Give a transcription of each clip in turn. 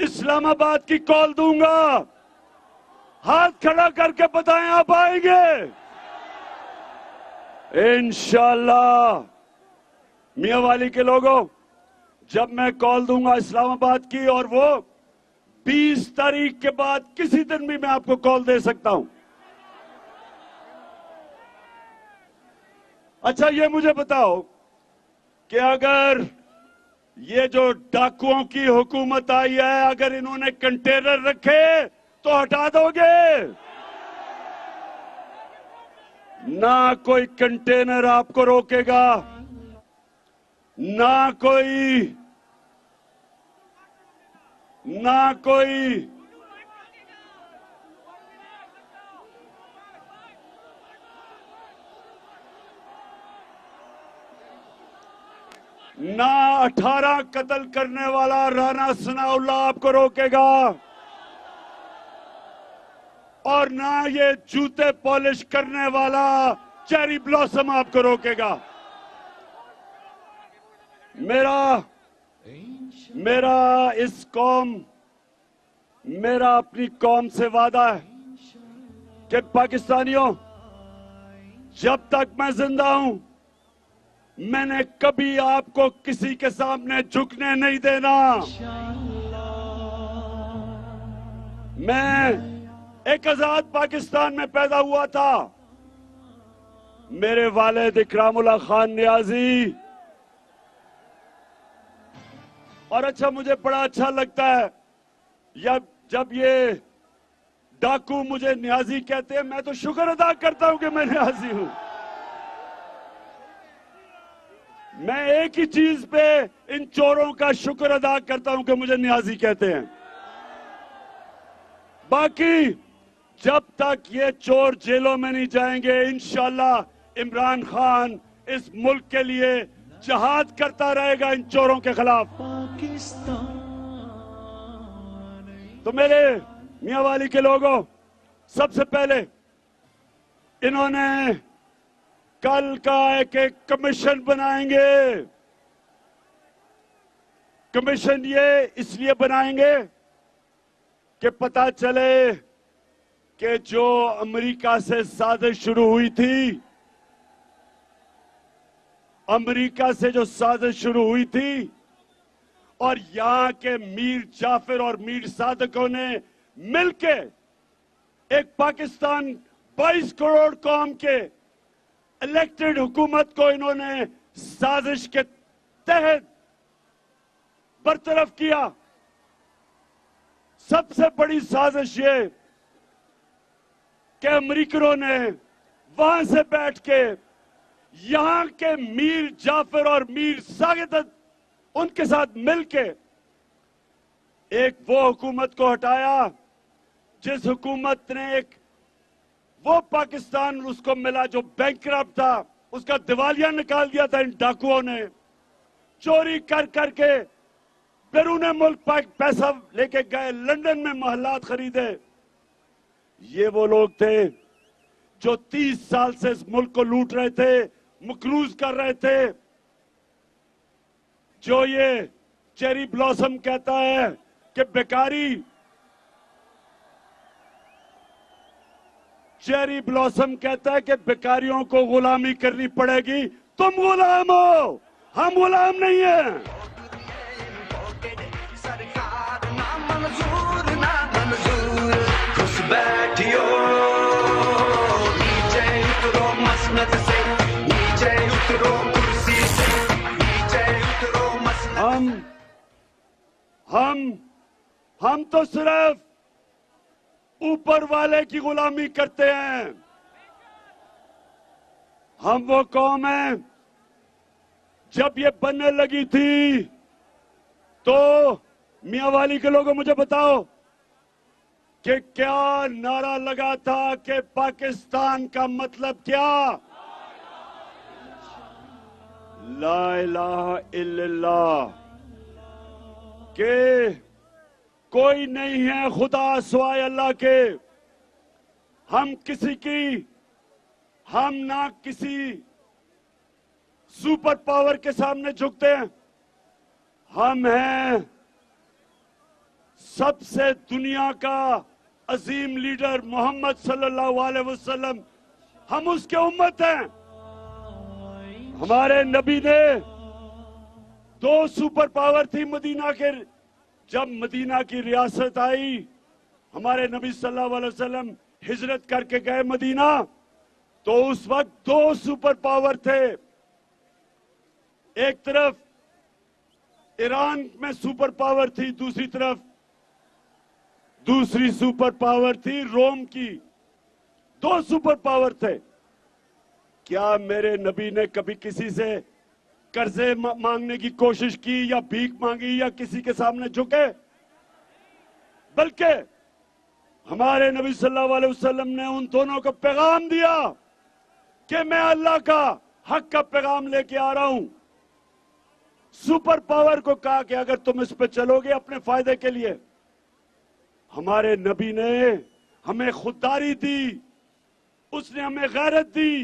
اسلام آباد کی کال دوں گا. ہاتھ کھڑا کر کے بتائیں آپ آئیں گے انشاءاللہ. میاں والی کے لوگوں، جب میں کال دوں گا اسلام آباد کی، اور وہ 20 تاریخ کے بعد کسی دن بھی میں آپ کو کال دے سکتا ہوں. اچھا یہ مجھے بتاؤ کہ اگر یہ جو ڈاکوؤں کی حکومت آئی ہے، اگر انہوں نے کنٹینر رکھے تو ہٹا دو گے؟ نہ کوئی کنٹینر آپ کو روکے گا، نہ کوئی نہ 18 قتل کرنے والا رانا ثناء اللہ آپ کو روکے گا، اور نہ یہ جوتے پالش کرنے والا چیری بلاسم آپ کو روکے گا. میرا اپنی قوم سے وعدہ ہے کہ پاکستانیوں، جب تک میں زندہ ہوں میں نے کبھی آپ کو کسی کے سامنے جھکنے نہیں دینا. میں ایک آزاد پاکستان میں پیدا ہوا تھا. میرے والد اکرام اللہ خان نیازی، اور اچھا مجھے بڑا اچھا لگتا ہے جب یہ ڈاکو مجھے نیازی کہتے ہیں. میں تو شکر ادا کرتا ہوں کہ میں نیازی ہوں. میں ایک ہی چیز پہ ان چوروں کا شکر ادا کرتا ہوں کہ مجھے نیازی کہتے ہیں. باقی جب تک یہ چور جیلوں میں نہیں جائیں گے، انشاءاللہ عمران خان اس ملک کے لیے جہاد کرتا رہے گا ان چوروں کے خلاف. تو میرے میاں والی کے لوگوں، سب سے پہلے انہوں نے کل کا ایک کمیشن بنائیں گے. کمیشن یہ اس لیے بنائیں گے کہ پتہ چلے کہ جو امریکہ سے سازش شروع ہوئی تھی، اور یہاں کے میر جعفر اور میر صادقوں نے مل کے ایک پاکستان 22 کروڑ قوم کے الیکٹڈ حکومت کو انہوں نے سازش کے تحت برطرف کیا. سب سے بڑی سازش یہ کہ امریکنوں نے وہاں سے بیٹھ کے یہاں کے میر جعفر اور میر ساجد ان کے ساتھ مل کے ایک وہ حکومت کو ہٹایا جس حکومت نے وہ پاکستان اس کو ملا جو بینکرپٹ تھا، اس کا دیوالیہ نکال دیا تھا ان ڈاکوؤں نے. چوری کر کر کے بیرون ملک پیسہ لے کے گئے، لندن میں محلات خریدے. یہ وہ لوگ تھے جو 30 سال سے اس ملک کو لوٹ رہے تھے، مقروض کر رہے تھے. جو یہ چیری بلاسم کہتا ہے کہ چیری بلاسم کہتا ہے کہ بیکاریوں کو غلامی کرنی پڑے گی. تم غلام ہو، ہم غلام نہیں ہیں. ہم تو صرف اوپر والے کی غلامی کرتے ہیں. ہم وہ قوم ہیں، جب یہ بننے لگی تھی تو میاں والی کے لوگوں مجھے بتاؤ کہ کیا نعرہ لگا تھا کہ پاکستان کا مطلب کیا؟ لا الہ الا اللہ، کہ کوئی نہیں ہے خدا سوائے اللہ کے. ہم نہ کسی سپر پاور کے سامنے جھکتے ہیں. ہم ہیں سب سے دنیا کا عظیم لیڈر محمد صلی اللہ علیہ وسلم، ہم اس کے امت ہیں۔ ہمارے نبی نے 2 سپر پاور تھی مدینہ کے، جب مدینہ کی ریاست آئی، ہمارے نبی صلی اللہ علیہ وسلم ہجرت کر کے گئے مدینہ، تو اس وقت 2 سپر پاور تھے۔ ایک طرف ایران میں سپر پاور تھی، دوسری سپر پاور تھی روم کی۔ 2 سپر پاور تھے۔ کیا میرے نبی نے کبھی کسی سے قرضے مانگنے کی کوشش کی یا بھیک مانگی یا کسی کے سامنے جھکے؟ بلکہ ہمارے نبی صلی اللہ علیہ وسلم نے ان دونوں کو پیغام دیا کہ میں اللہ کا حق کا پیغام لے کے آ رہا ہوں۔ سپر پاور کو کہا کہ اگر تم اس پہ چلو گے اپنے فائدے کے لیے۔ ہمارے نبی نے ہمیں خودداری دی، اس نے ہمیں غیرت دی،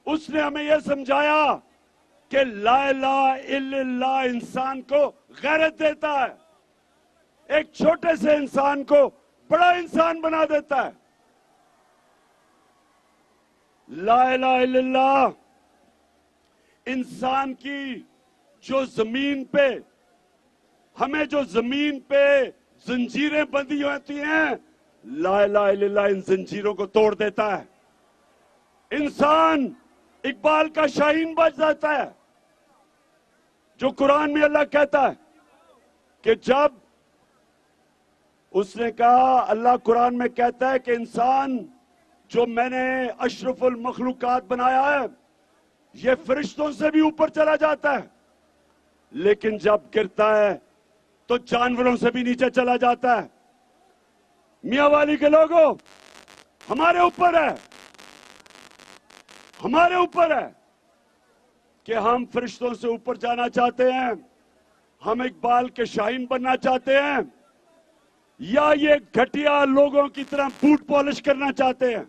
اس نے ہمیں یہ سمجھایا کہ لا الہ الا اللہ انسان کو غیرت دیتا ہے، ایک چھوٹے سے انسان کو بڑا انسان بنا دیتا ہے۔ لا الہ الا اللہ انسان کی جو زمین پہ، ہمیں جو زمین پہ زنجیریں بندھی ہوتی ہیں، لا الہ الا اللہ ان زنجیروں کو توڑ دیتا ہے۔ انسان اقبال کا شاہین بچ جاتا ہے۔ جو قرآن میں اللہ کہتا ہے کہ جب اس نے کہا، اللہ قرآن میں کہتا ہے کہ انسان جو میں نے اشرف المخلوقات بنایا ہے یہ فرشتوں سے بھی اوپر چلا جاتا ہے، لیکن جب گرتا ہے تو جانوروں سے بھی نیچے چلا جاتا ہے۔ میاں والی کے لوگوں، ہمارے اوپر ہے کہ ہم فرشتوں سے اوپر جانا چاہتے ہیں، ہم اقبال کے شاہین بننا چاہتے ہیں، یا یہ گھٹیا لوگوں کی طرح بوٹ پالش کرنا چاہتے ہیں۔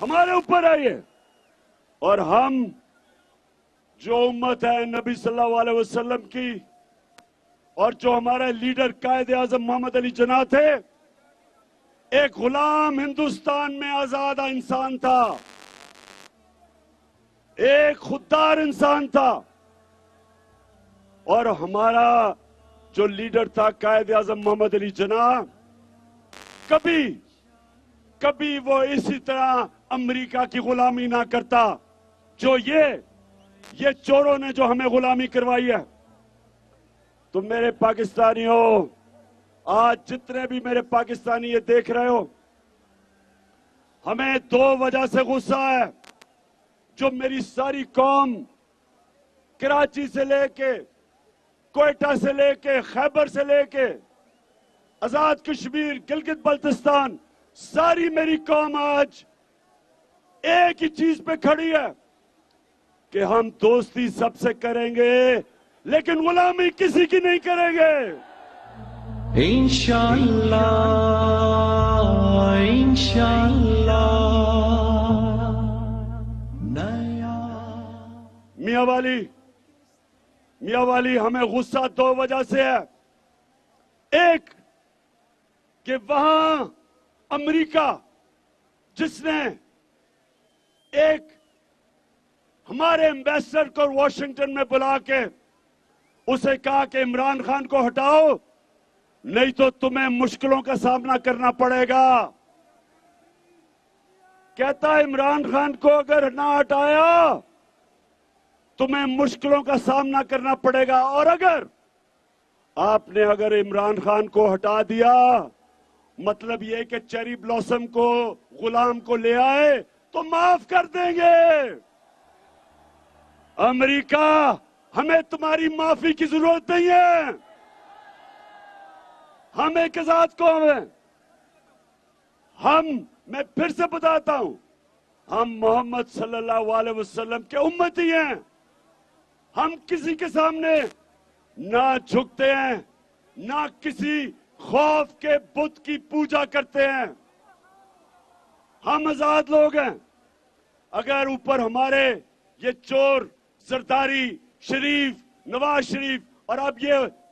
ہمارے اوپر ہے یہ۔ اور ہم جو امت ہے نبی صلی اللہ علیہ وسلم کی، اور جو ہمارے لیڈر قائد اعظم محمد علی جناح تھے، ایک غلام ہندوستان میں آزادہ انسان تھا، ایک خوددار انسان تھا، اور ہمارا جو لیڈر تھا قائد اعظم محمد علی جناح، کبھی وہ اسی طرح امریکہ کی غلامی نہ کرتا جو یہ چوروں نے جو ہمیں غلامی کروائی ہے۔ تو میرے پاکستانیوں، آج جتنے بھی میرے پاکستانی یہ دیکھ رہے ہو، ہمیں 2 وجہ سے غصہ ہے۔ جو میری ساری قوم کراچی سے لے کے، کوئٹہ سے لے کے، خیبر سے لے کے، آزاد کشمیر، گلگت بلتستان، ساری میری قوم آج ایک ہی چیز پہ کھڑی ہے کہ ہم دوستی سب سے کریں گے لیکن غلامی کسی کی نہیں کریں گے۔ انشاءاللہ انشاءاللہ میاں والی ہمیں غصہ 2 وجہ سے ہے۔ ایک کہ وہاں امریکہ جس نے ایک ہمارے ایمبیسڈر کو واشنگٹن میں بلا کے اسے کہا کہ عمران خان کو ہٹاؤ نہیں تو تمہیں مشکلوں کا سامنا کرنا پڑے گا۔ کہتا عمران خان کو اگر نہ ہٹایا تمہیں مشکلوں کا سامنا کرنا پڑے گا، اور اگر آپ نے عمران خان کو ہٹا دیا مطلب یہ کہ چیری بلاسم کو، غلام کو لے آئے تو معاف کر دیں گے۔ امریکہ، ہمیں تمہاری معافی کی ضرورت نہیں ہے، ہم ایک آزاد قوم ہیں۔ میں پھر سے بتاتا ہوں، ہم محمد صلی اللہ علیہ وسلم کے امتی ہیں۔ ہم کسی کے سامنے نہ جھکتے ہیں، نہ کسی خوف کے بت کی پوجا کرتے ہیں۔ ہم آزاد لوگ ہیں۔ اگر اوپر ہمارے یہ چور، زرداری، شریف، نواز شریف اور اب یہ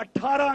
18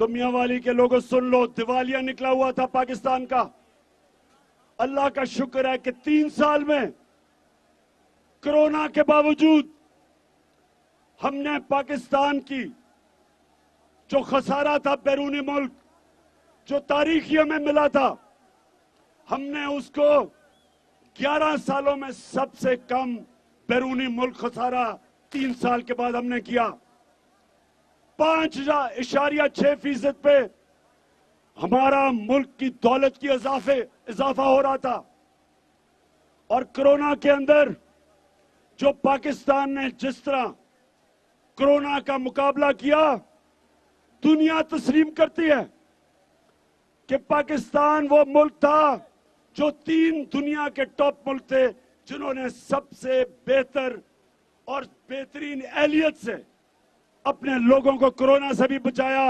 تو میاں والی کے لوگوں سن لو، دیوالیہ نکلا ہوا تھا پاکستان کا. اللہ کا شکر ہے کہ 3 سال میں کرونا کے باوجود ہم نے پاکستان کی جو خسارہ تھا بیرونی ملک، جو تاریخی ہمیں ملا تھا، ہم نے اس کو 11 سالوں میں سب سے کم بیرونی ملک خسارہ 3 سال کے بعد ہم نے کیا. 5.6% پہ ہمارا ملک کی دولت کی اضافہ ہو رہا تھا. اور کرونا کے اندر جو پاکستان نے جس طرح کرونا کا مقابلہ کیا، دنیا تسلیم کرتی ہے کہ پاکستان وہ ملک تھا جو 3 دنیا کے ٹاپ ملک تھے جنہوں نے سب سے بہتر اور بہترین اہلیت سے اپنے لوگوں کو کرونا سے بھی بچایا،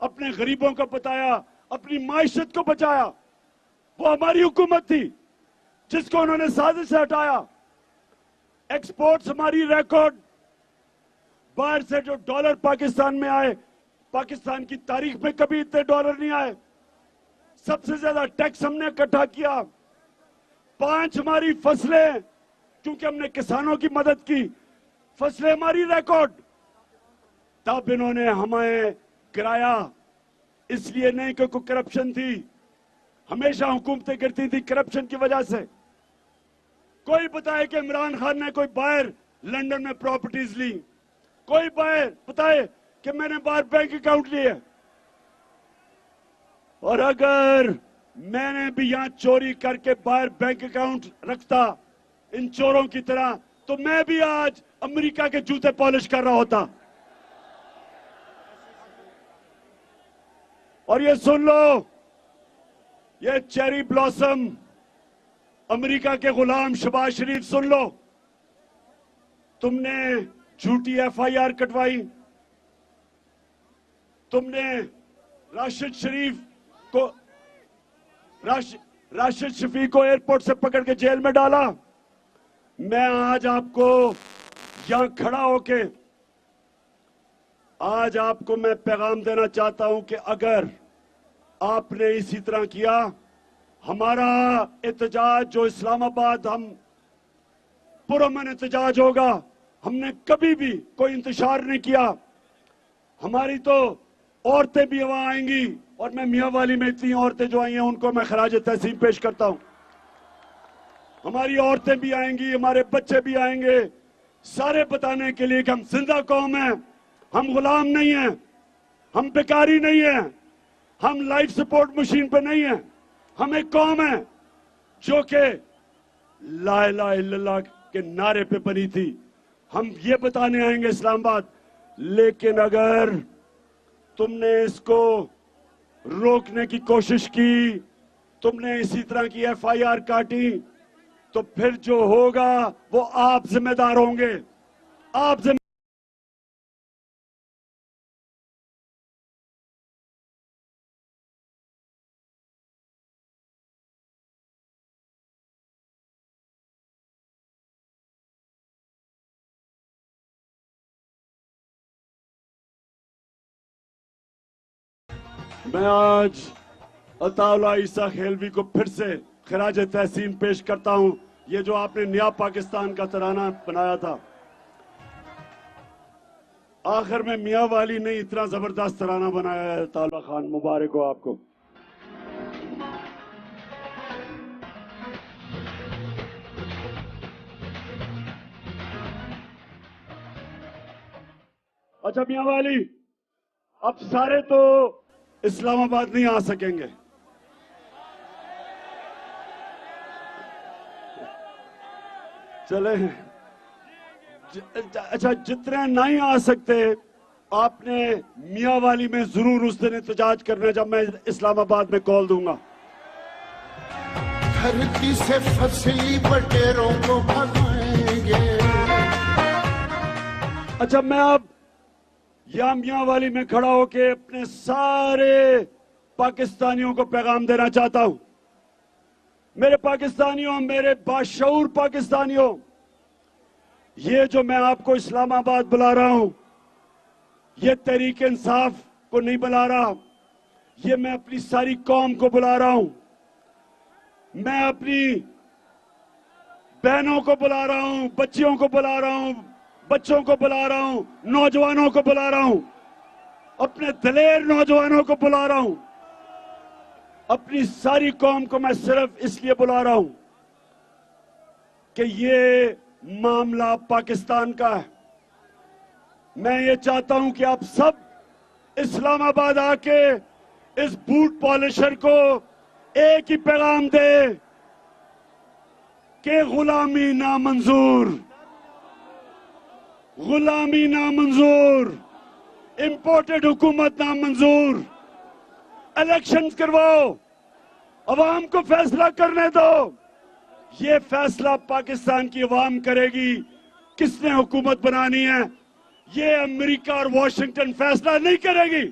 اپنے غریبوں کو بچایا، اپنی معیشت کو بچایا. وہ ہماری حکومت تھی جس کو انہوں نے سازش سے ہٹایا. ایکسپورٹس ہماری ریکارڈ، باہر سے جو ڈالر پاکستان میں آئے، پاکستان کی تاریخ میں کبھی اتنے ڈالر نہیں آئے. سب سے زیادہ ٹیکس ہم نے اکٹھا کیا. 5 ہماری فصلیں، کیونکہ ہم نے کسانوں کی مدد کی، فصلیں ہماری ریکارڈ. تب انہوں نے ہمیں گرایا، اس لیے نہیں کہ کوئی کرپشن تھی. ہمیشہ حکومتیں کرتی تھی کرپشن کی وجہ سے. کوئی بتائے کہ عمران خان نے کوئی باہر لنڈن میں پراپرٹیز لی، کوئی باہر بتائے کہ میں نے باہر بینک اکاؤنٹ لیے. اور اگر میں نے بھی یہاں چوری کر کے باہر بینک اکاؤنٹ رکھتا ان چوروں کی طرح، تو میں بھی آج امریکہ کے جوتے پالش کر رہا ہوتا. اور یہ سن لو، یہ چیری بلاسم امریکہ کے غلام شہباز شریف، سن لو، تم نے جھوٹی FIR کٹوائی، تم نے راشد شفیق کو ایئرپورٹ سے پکڑ کے جیل میں ڈالا. میں آج آپ کو یہاں کھڑا ہو کے آج آپ کو میں پیغام دینا چاہتا ہوں کہ اگر آپ نے اسی طرح کیا، ہمارا احتجاج جو اسلام آباد ہم پرامن احتجاج ہوگا. ہم نے کبھی بھی کوئی انتشار نہیں کیا. ہماری تو عورتیں بھی وہاں آئیں گی، اور میں میاں والی میں اتنی عورتیں جو آئی ہیں ان کو میں خراج تحسین پیش کرتا ہوں. ہماری عورتیں بھی آئیں گی، ہمارے بچے بھی آئیں گے، سارے بتانے کے لیے کہ ہم زندہ قوم ہیں، ہم غلام نہیں ہیں، ہم بیکاری نہیں ہیں، ہم لائف سپورٹ مشین پہ نہیں ہیں. ہم ایک قوم ہے جو کہ لا الہ الا اللہ کے نعرے پہ بنی تھی. ہم یہ بتانے آئیں گے اسلام آباد. لیکن اگر تم نے اس کو روکنے کی کوشش کی، تم نے اسی طرح کی FIR کاٹی، تو پھر جو ہوگا وہ آپ ذمہ دار ہوں گے. آپ ذمہ میں آج عطا اللہ عیسیٰ خیلوی کو پھر سے خراج تحسین پیش کرتا ہوں. یہ جو آپ نے نیا پاکستان کا ترانہ بنایا تھا، آخر میں میاں والی نے اتنا زبردست ترانہ بنایا ہے. عطا اللہ خان، مبارک ہو آپ کو. اچھا میاں والی، اب سارے تو اسلام آباد نہیں آ سکیں گے. چلے، اچھا جتنے نہیں آ سکتے، آپ نے میاں والی میں ضرور اس دن احتجاج کرنا جب میں اسلام آباد میں کال دوں گا. دھرتی سے فصلی بٹیروں کو بھگائیں گے. اچھا میں اب یہاں میاں والی میں کھڑا ہو کے اپنے سارے پاکستانیوں کو پیغام دینا چاہتا ہوں. میرے پاکستانیوں، میرے باشعور پاکستانیوں، یہ جو میں آپ کو اسلام آباد بلا رہا ہوں، یہ تحریک انصاف کو نہیں بلا رہا. یہ میں اپنی ساری قوم کو بلا رہا ہوں، میں اپنی بہنوں کو بلا رہا ہوں، بچیوں کو بلا رہا ہوں، بچوں کو بلا رہا ہوں، نوجوانوں کو بلا رہا ہوں، اپنے دلیر نوجوانوں کو بلا رہا ہوں، اپنی ساری قوم کو میں صرف اس لیے بلا رہا ہوں کہ یہ معاملہ پاکستان کا ہے۔ میں یہ چاہتا ہوں کہ آپ سب اسلام آباد آ کے اس بوٹ پالشر کو ایک ہی پیغام دے کہ غلامی نامنظور، غلامی نامنظور، امپورٹڈ حکومت نامنظور، الیکشنز کرواؤ، عوام کو فیصلہ کرنے دو۔ یہ فیصلہ پاکستان کی عوام کرے گی کس نے حکومت بنانی ہے، یہ امریکہ اور واشنگٹن فیصلہ نہیں کرے گی۔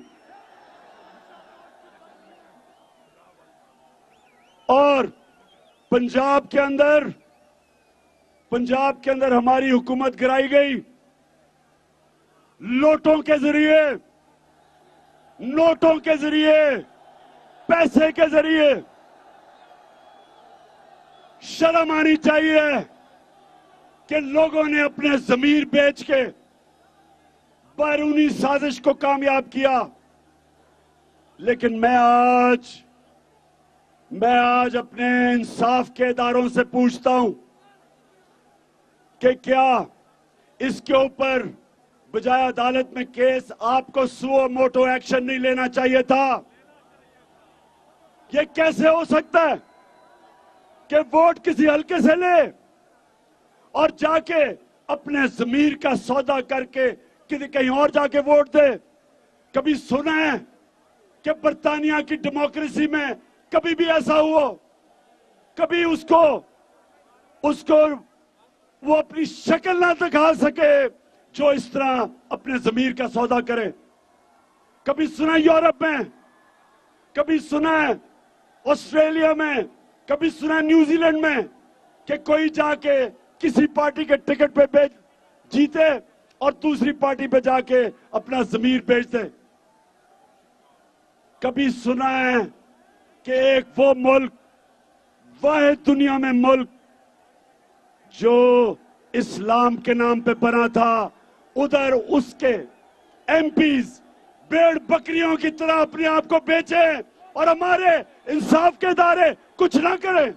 اور پنجاب کے اندر ہماری حکومت گرائی گئی نوٹوں کے ذریعے، پیسے کے ذریعے۔ شرم آنی چاہیے کہ لوگوں نے اپنے ضمیر بیچ کے بیرونی سازش کو کامیاب کیا۔ لیکن میں آج اپنے انصاف کے اداروں سے پوچھتا ہوں کہ کیا اس کے اوپر بجائے عدالت میں کیس آپ کو سو موٹو ایکشن نہیں لینا چاہیے تھا؟ یہ کیسے ہو سکتا ہے کہ ووٹ کسی حلقے سے لے اور جا کے اپنے ضمیر کا سودا کر کے کہیں اور جا کے ووٹ دے؟ کبھی سنا ہے کہ برطانیہ کی ڈیموکریسی میں کبھی بھی ایسا ہوا؟ کبھی اس کو وہ اپنی شکل نہ دکھا سکے جو اس طرح اپنے ضمیر کا سودا کرے؟ کبھی سنا ہے یورپ میں، کبھی سنا ہے آسٹریلیا میں، کبھی سنا ہے نیوزی لینڈ میں کہ کوئی جا کے کسی پارٹی کے ٹکٹ پہ جیتے اور دوسری پارٹی پہ جا کے اپنا ضمیر بیچ دے؟ کبھی سنا ہے کہ ایک وہ ملک، واحد دنیا میں ملک جو اسلام کے نام پہ بنا تھا، ادھر اس کے ایم پیز بیڑ بکریوں کی طرح اپنے آپ کو بیچیں اور ہمارے انصاف کے ادارے کچھ نہ کریں؟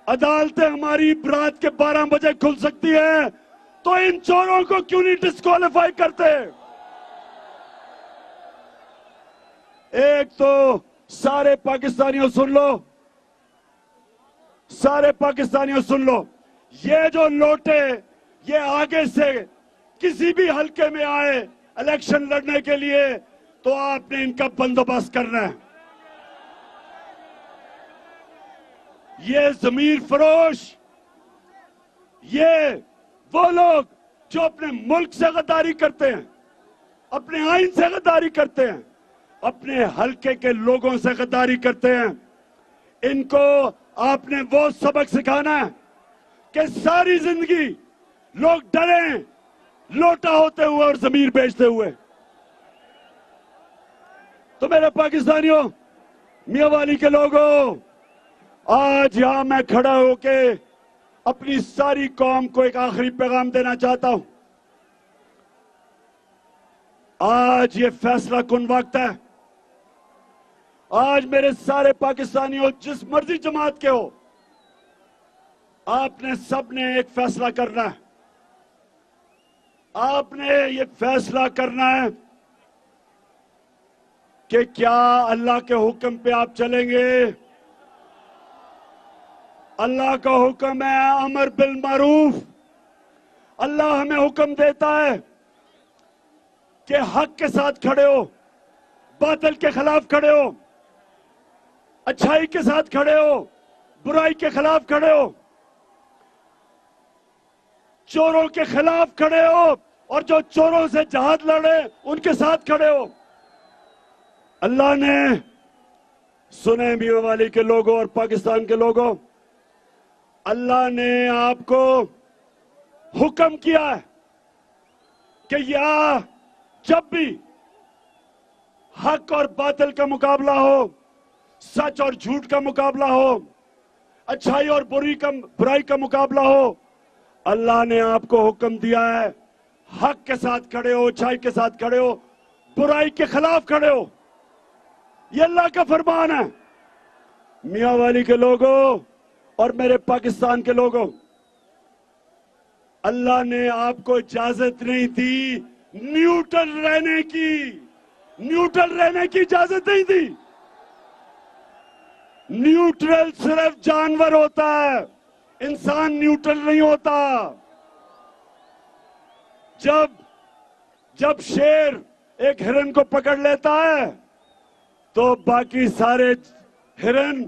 عدالتیں ہماری رات کے 12 بجے کھل سکتی ہیں، تو ان چوروں کو کیوں نہیں ڈسکوالیفائی کرتے؟ ایک تو سارے پاکستانیوں سن لو، سارے پاکستانیوں سن لو، یہ جو لوٹے یہ آگے سے کسی بھی حلقے میں آئے الیکشن لڑنے کے لیے تو آپ نے ان کا بندوبست کرنا ہے۔ یہ ضمیر فروش، یہ وہ لوگ جو اپنے ملک سے غداری کرتے ہیں، اپنے آئین سے غداری کرتے ہیں، اپنے حلقے کے لوگوں سے غداری کرتے ہیں، ان کو آپ نے وہ سبق سکھانا ہے کہ ساری زندگی لوگ ڈریں لوٹا ہوتے ہوئے اور ضمیر بیچتے ہوئے۔ تو میرے پاکستانیوں، میاں والی کے لوگوں، آج یہاں میں کھڑا ہو کے اپنی ساری قوم کو ایک آخری پیغام دینا چاہتا ہوں۔ آج یہ فیصلہ کن وقت ہے۔ آج میرے سارے پاکستانیوں، جس مرضی جماعت کے ہو، آپ نے سب نے ایک فیصلہ کرنا ہے۔ آپ نے یہ فیصلہ کرنا ہے کہ کیا اللہ کے حکم پہ آپ چلیں گے؟ اللہ کا حکم ہے امر بالمعروف۔ اللہ ہمیں حکم دیتا ہے کہ حق کے ساتھ کھڑے ہو، باطل کے خلاف کھڑے ہو، اچھائی کے ساتھ کھڑے ہو، برائی کے خلاف کھڑے ہو، چوروں کے خلاف کھڑے ہو، اور جو چوروں سے جہاد لڑے ان کے ساتھ کھڑے ہو۔ اللہ نے، سنیں میاں والی کے لوگوں اور پاکستان کے لوگوں، اللہ نے آپ کو حکم کیا ہے کہ یا جب بھی حق اور باطل کا مقابلہ ہو، سچ اور جھوٹ کا مقابلہ ہو، اچھائی اور برائی کا مقابلہ ہو، اللہ نے آپ کو حکم دیا ہے حق کے ساتھ کھڑے ہو، اچھائی کے ساتھ کھڑے ہو، برائی کے خلاف کھڑے ہو. یہ اللہ کا فرمان ہے. میاں والی کے لوگوں اور میرے پاکستان کے لوگوں، اللہ نے آپ کو اجازت نہیں دی نیوٹرل رہنے کی. نیوٹرل رہنے کی اجازت نہیں دی. نیوٹرل صرف جانور ہوتا ہے، انسان نیوٹرل نہیں ہوتا. جب شیر ایک ہرن کو پکڑ لیتا ہے تو باقی سارے ہرن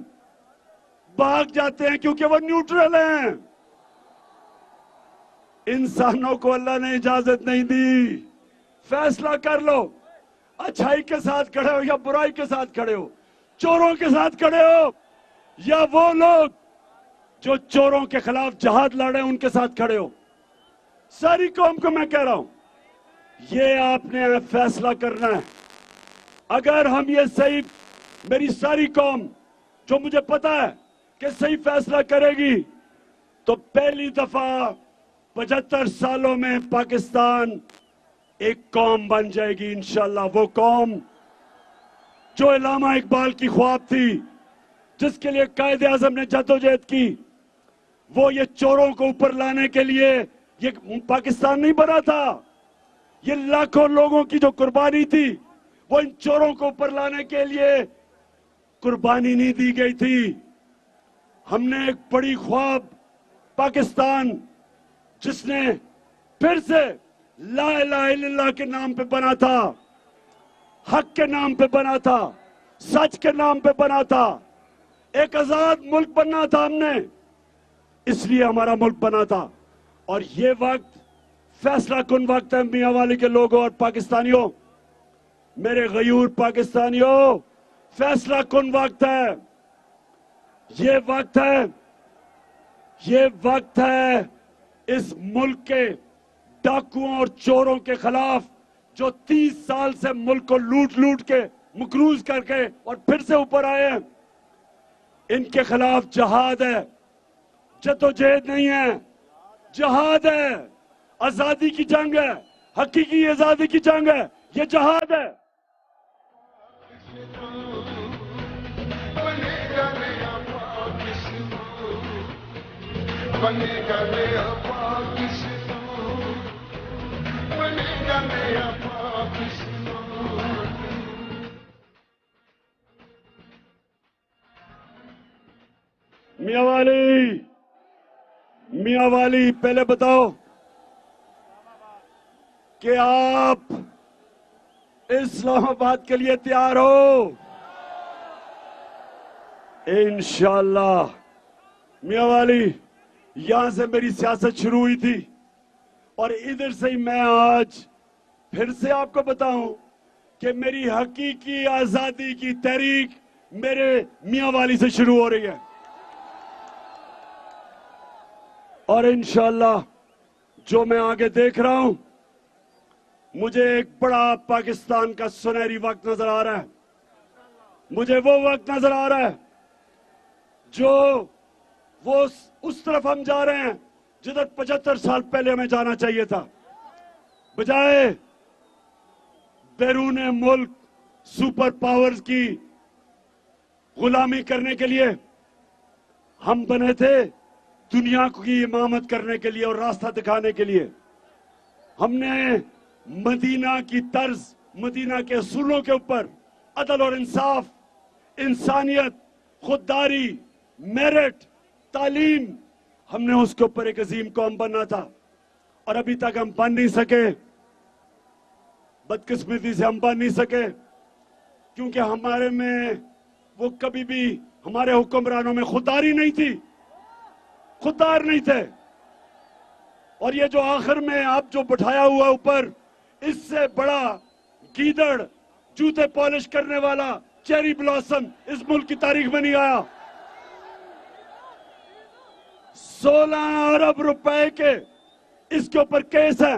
بھاگ جاتے ہیں کیونکہ وہ نیوٹرل ہیں. انسانوں کو اللہ نے اجازت نہیں دی. فیصلہ کر لو، اچھائی کے ساتھ کھڑے ہو یا برائی کے ساتھ کھڑے ہو، چوروں کے ساتھ کھڑے ہو یا وہ لوگ جو چوروں کے خلاف جہاد لڑے ان کے ساتھ کھڑے ہو. ساری قوم کو میں کہہ رہا ہوں، یہ آپ نے فیصلہ کرنا ہے. اگر ہم یہ صحیح، میری ساری قوم جو مجھے پتا ہے کہ صحیح فیصلہ کرے گی تو پہلی دفعہ 75 سالوں میں پاکستان ایک قوم بن جائے گی انشاءاللہ. وہ قوم جو علامہ اقبال کی خواب تھی، جس کے لیے قائد اعظم نے جدوجہد کی، وہ یہ چوروں کو اوپر لانے کے لیے یہ پاکستان نہیں بنا تھا. یہ لاکھوں لوگوں کی جو قربانی تھی وہ ان چوروں کو اوپر لانے کے لیے قربانی نہیں دی گئی تھی. ہم نے ایک بڑی خواب پاکستان جس نے پھر سے لا الہ الا اللہ کے نام پہ بنا تھا، حق کے نام پہ بنا تھا، سچ کے نام پہ بنا تھا، ایک آزاد ملک بننا تھا. ہم نے اس لیے ہمارا ملک بنا تھا. اور یہ وقت فیصلہ کن وقت ہے میاں والی کے لوگوں اور پاکستانیوں، میرے غیور پاکستانیوں، فیصلہ کن وقت ہے. یہ وقت ہے اس ملک کے ڈاکوؤں اور چوروں کے خلاف جو 30 سال سے ملک کو لوٹ کے مقروض کر کے اور پھر سے اوپر آئے ہیں. ان کے خلاف جہاد ہے، جدوجہد نہیں ہے، جہاد ہے. آزادی کی جنگ ہے، حقیقی آزادی کی جنگ ہے، یہ جہاد ہے. میاں والی پہلے بتاؤ کہ آپ اسلام آباد کے لیے تیار ہو؟ انشاءاللہ. میاں والی، یہاں سے میری سیاست شروع ہوئی تھی اور ادھر سے ہی میں آج پھر سے آپ کو بتاؤں کہ میری حقیقی آزادی کی تحریک میرے میاں والی سے شروع ہو رہی ہے. اور انشاءاللہ جو میں آگے دیکھ رہا ہوں، مجھے ایک بڑا پاکستان کا سنہری وقت نظر آ رہا ہے. مجھے وہ وقت نظر آ رہا ہے جو وہ اس طرف ہم جا رہے ہیں جدھر 75 سال پہلے ہمیں جانا چاہیے تھا. بجائے بیرون ملک سپر پاورز کی غلامی کرنے کے لیے، ہم بنے تھے دنیا کی امامت کرنے کے لیے اور راستہ دکھانے کے لیے. ہم نے مدینہ کی طرز، مدینہ کے اصولوں کے اوپر عدل اور انصاف، انسانیت، خودداری، میرٹ، تعلیم، ہم نے اس کے اوپر ایک عظیم قوم بننا تھا. اور ابھی تک ہم بن نہیں سکے. بدقسمتی سے ہم بن نہیں سکے کیونکہ ہمارے میں وہ کبھی بھی، ہمارے حکمرانوں میں خودداری نہیں تھی، خوددار نہیں تھے. اور یہ جو آخر میں آپ جو بٹھایا ہوا اوپر، اس سے بڑا گیدڑ، جوتے پالش کرنے والا، چیری بلاسم اس ملک کی تاریخ میں نہیں آیا. 16 ارب روپے کے اس کے اوپر کیس ہیں.